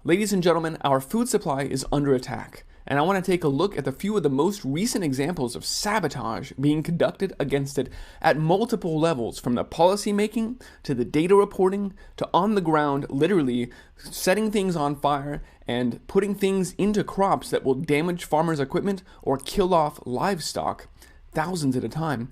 Ladies and gentlemen, our food supply is under attack, and I want to take a look at a few of the most recent examples of sabotage being conducted against it at multiple levels, from the policy making to the data reporting to on the ground, literally setting things on fire and putting things into crops that will damage farmers' equipment or kill off livestock, thousands at a time.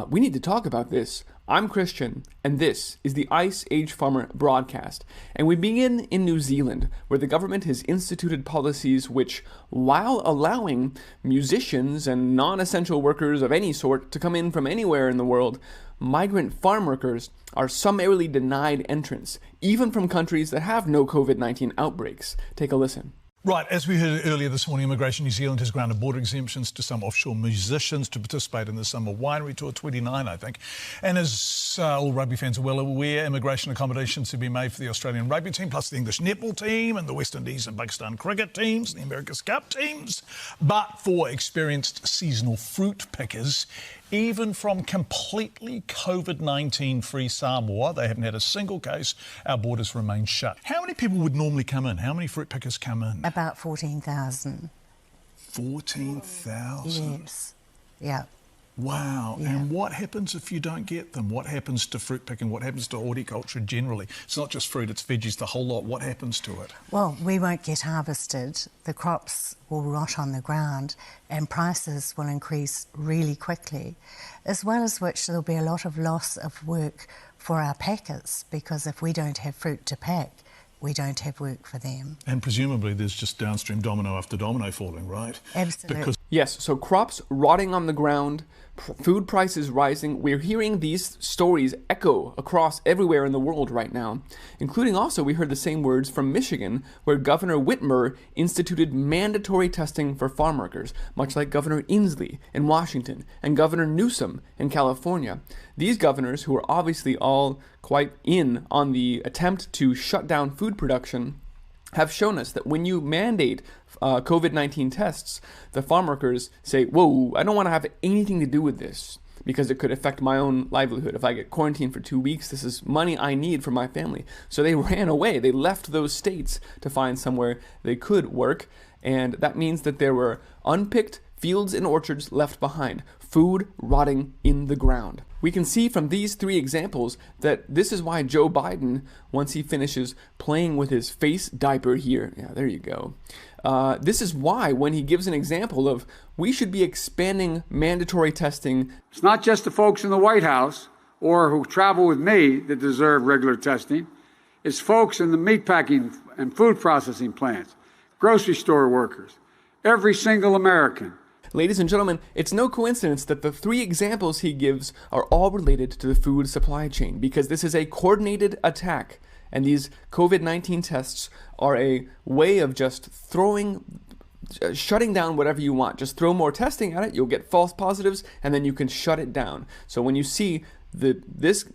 We need to talk about this. I'm Christian, and this is the Ice Age Farmer broadcast. And we begin in New Zealand, where the government has instituted policies which, while allowing musicians and non-essential workers of any sort to come in from anywhere in the world, migrant farm workers are summarily denied entrance, even from countries that have no COVID-19 outbreaks. Take a listen. Right, as we heard earlier this morning, Immigration New Zealand has granted border exemptions to some offshore musicians to participate in the Summer Winery Tour, 29, I think. And as all rugby fans are well aware, immigration accommodations have been made for the Australian rugby team, plus the English netball team and the West Indies and Pakistan cricket teams, and the America's Cup teams. But for experienced seasonal fruit pickers, even from completely COVID-19 free Samoa, they haven't had a single case, our borders remain shut. How many people would normally come in? How many fruit pickers come in? About 14,000. 14,000? Yes. Yeah. Wow. Yeah. And what happens if you don't get them? What happens to fruit picking? What happens to horticulture generally? It's not just fruit, it's veggies, the whole lot. What happens to it? Well, we won't get harvested. The crops will rot on the ground and prices will increase really quickly, as well as which there'll be a lot of loss of work for our packers, because if we don't have fruit to pack, we don't have work for them. And presumably there's just downstream domino after domino falling, right? Absolutely. Yes, so crops rotting on the ground, food prices rising. We're hearing these stories echo across everywhere in the world right now, including also we heard the same words from Michigan, where Governor Whitmer instituted mandatory testing for farm workers, much like Governor Inslee in Washington and Governor Newsom in California. These governors, who are obviously all quite in on the attempt to shut down food production, have shown us that when you mandate COVID-19 tests, the farm workers say, whoa, I don't want to have anything to do with this because it could affect my own livelihood. If I get quarantined for 2 weeks, this is money I need for my family. So they ran away. They left those states to find somewhere they could work. And that means that there were unpicked fields and orchards left behind, food rotting in the ground. We can see from these three examples that this is why Joe Biden, once he finishes playing with his face diaper here, yeah, there you go. This is why when he gives an example of we should be expanding mandatory testing. It's not just the folks in the White House or who travel with me that deserve regular testing. It's folks in the meatpacking and food processing plants, grocery store workers, every single American. Ladies and gentlemen, it's no coincidence that the three examples he gives are all related to the food supply chain, because this is a coordinated attack, and these COVID-19 tests are a way of just shutting down whatever you want. Just throw more testing at it, you'll get false positives, and then you can shut it down. So when you see this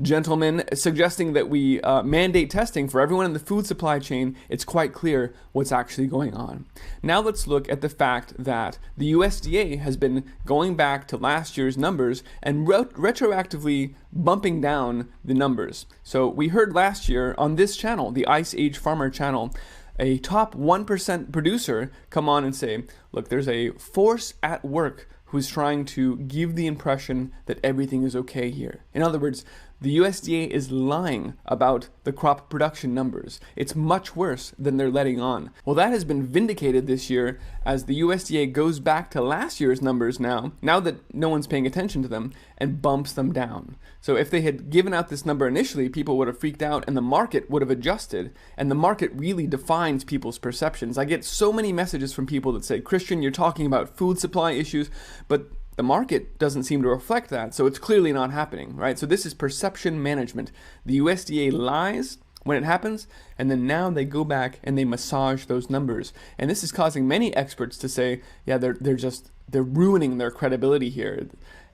gentleman suggesting that we mandate testing for everyone in the food supply chain, it's quite clear what's actually going on. Now let's look at the fact that the USDA has been going back to last year's numbers and retroactively bumping down the numbers. So we heard last year on this channel, the Ice Age Farmer channel, a top 1% producer come on and say, look, there's a force at work who's trying to give the impression that everything is okay here. In other words, the USDA is lying about the crop production numbers. It's much worse than they're letting on. Well, that has been vindicated this year as the USDA goes back to last year's numbers now that no one's paying attention to them, and bumps them down. So if they had given out this number initially, people would have freaked out and the market would have adjusted, and the market really defines people's perceptions. I get so many messages from people that say, Christian, you're talking about food supply issues, but the market doesn't seem to reflect that, so it's clearly not happening, right? So this is perception management. The USDA lies when it happens, and then now they go back and they massage those numbers. And this is causing many experts to say, yeah, they're ruining their credibility here.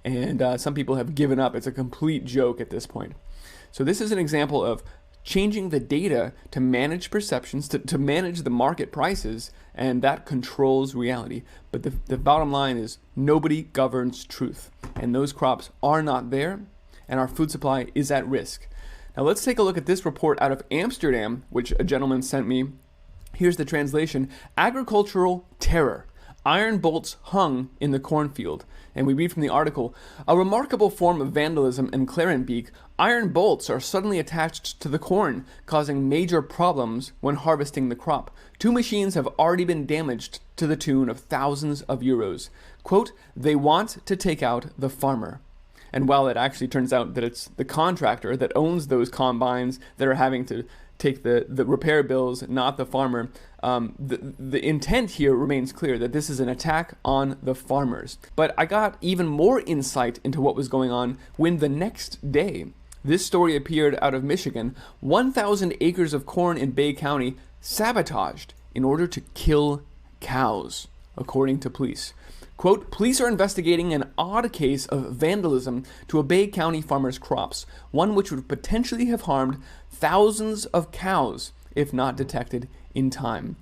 And some people have given up. It's a complete joke at this point. So this is an example of changing the data to manage perceptions, to manage the market prices, and that controls reality. But the bottom line is nobody governs truth, and those crops are not there, and our food supply is at risk. Now let's take a look at this report out of Amsterdam, which a gentleman sent me. Here's the translation: agricultural terror. Iron bolts hung in the cornfield. And we read from the article, a remarkable form of vandalism in Clarenbeek, iron bolts are suddenly attached to the corn, causing major problems when harvesting the crop. 2 machines have already been damaged to the tune of thousands of euros. Quote, they want to take out the farmer. And while it actually turns out that it's the contractor that owns those combines that are having to take the repair bills, not the farmer, the intent here remains clear that this is an attack on the farmers. But I got even more insight into what was going on when the next day this story appeared out of Michigan. 1,000 acres of corn in Bay County sabotaged in order to kill cows, according to police. Quote, police are investigating an odd case of vandalism to a Bay County farmer's crops, one which would potentially have harmed thousands of cows if not detected in time.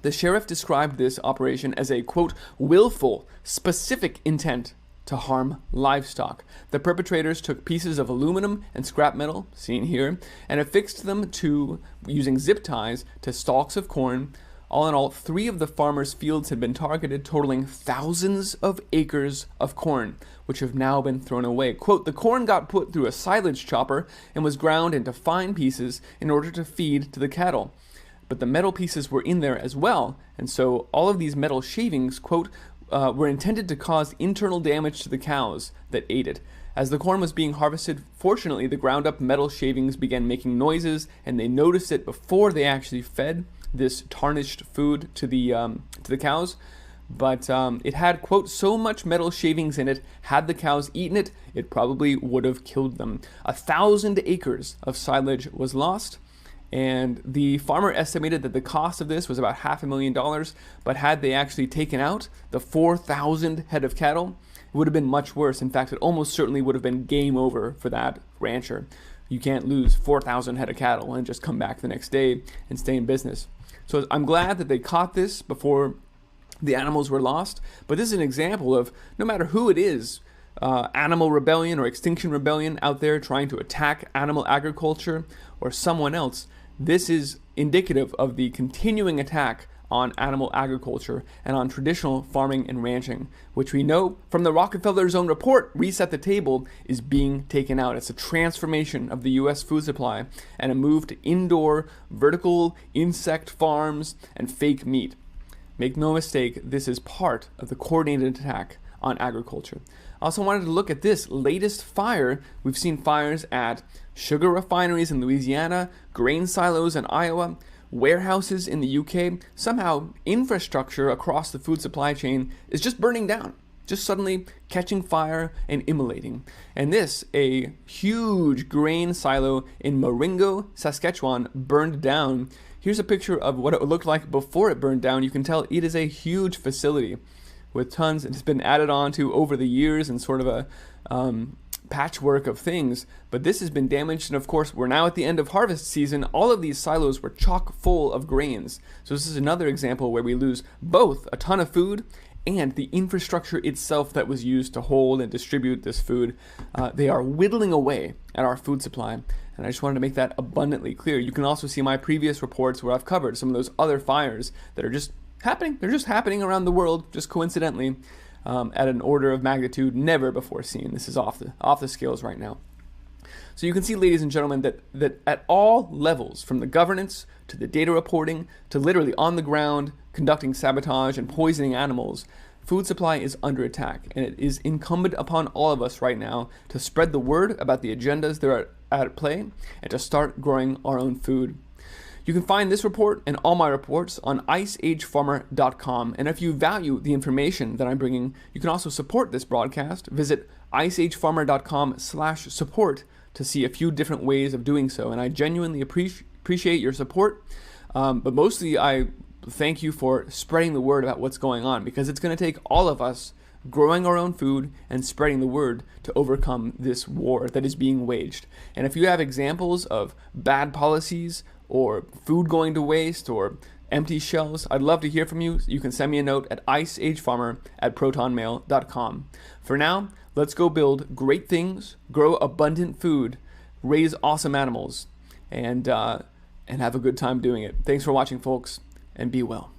The sheriff described this operation as a, quote, willful, specific intent to harm livestock. The perpetrators took pieces of aluminum and scrap metal, seen here, and affixed them to, using zip ties, to stalks of corn. All in all, 3 of the farmers' fields had been targeted, totaling thousands of acres of corn, which have now been thrown away. Quote, the corn got put through a silage chopper and was ground into fine pieces in order to feed to the cattle. But the metal pieces were in there as well, and so all of these metal shavings, quote, were intended to cause internal damage to the cows that ate it. As the corn was being harvested, fortunately, the ground-up metal shavings began making noises, and they noticed it before they actually fed this tarnished food to the cows. But it had, quote, so much metal shavings in it, had the cows eaten it, it probably would have killed them. 1,000 acres of silage was lost, and the farmer estimated that the cost of this was about $500,000, but had they actually taken out the 4,000 head of cattle, it would have been much worse. In fact, it almost certainly would have been game over for that rancher. You can't lose 4,000 head of cattle and just come back the next day and stay in business. So I'm glad that they caught this before the animals were lost, but this is an example of no matter who it is, animal rebellion or extinction rebellion out there trying to attack animal agriculture or someone else, this is indicative of the continuing attack on animal agriculture and on traditional farming and ranching, which we know from the Rockefeller's own report, Reset the Table, is being taken out. It's a transformation of the U.S. food supply and a move to indoor, vertical insect farms and fake meat. Make no mistake, this is part of the coordinated attack on agriculture. I also wanted to look at this latest fire. We've seen fires at sugar refineries in Louisiana, grain silos in Iowa, warehouses in the UK. Somehow infrastructure across the food supply chain is just burning down, just suddenly catching fire and immolating. And this, a huge grain silo in Maringo, Saskatchewan, burned down. Here's a picture of what it looked like before it burned down. You can tell it is a huge facility with tons. It's been added on to over the years and sort of a patchwork of things, but this has been damaged. And of course, we're now at the end of harvest season. All of these silos were chock full of grains. So this is another example where we lose both a ton of food and the infrastructure itself that was used to hold and distribute this food. They are whittling away at our food supply. And I just wanted to make that abundantly clear. You can also see my previous reports where I've covered some of those other fires that are just happening. They're just happening around the world, just coincidentally, at an order of magnitude never before seen. This is off the scales right now. So you can see, ladies and gentlemen, that at all levels, from the governance to the data reporting to literally on the ground conducting sabotage and poisoning animals, food supply is under attack, and it is incumbent upon all of us right now to spread the word about the agendas that are at play and to start growing our own food. You can find this report and all my reports on iceagefarmer.com. And if you value the information that I'm bringing, you can also support this broadcast. Visit iceagefarmer.com/support to see a few different ways of doing so. And I genuinely appreciate your support. But mostly I thank you for spreading the word about what's going on, because it's going to take all of us growing our own food and spreading the word to overcome this war that is being waged. And if you have examples of bad policies or food going to waste or empty shelves, I'd love to hear from you. You can send me a note at iceagefarmer@protonmail.com. For now, let's go build great things, grow abundant food, raise awesome animals, and have a good time doing it. Thanks for watching, folks, and be well.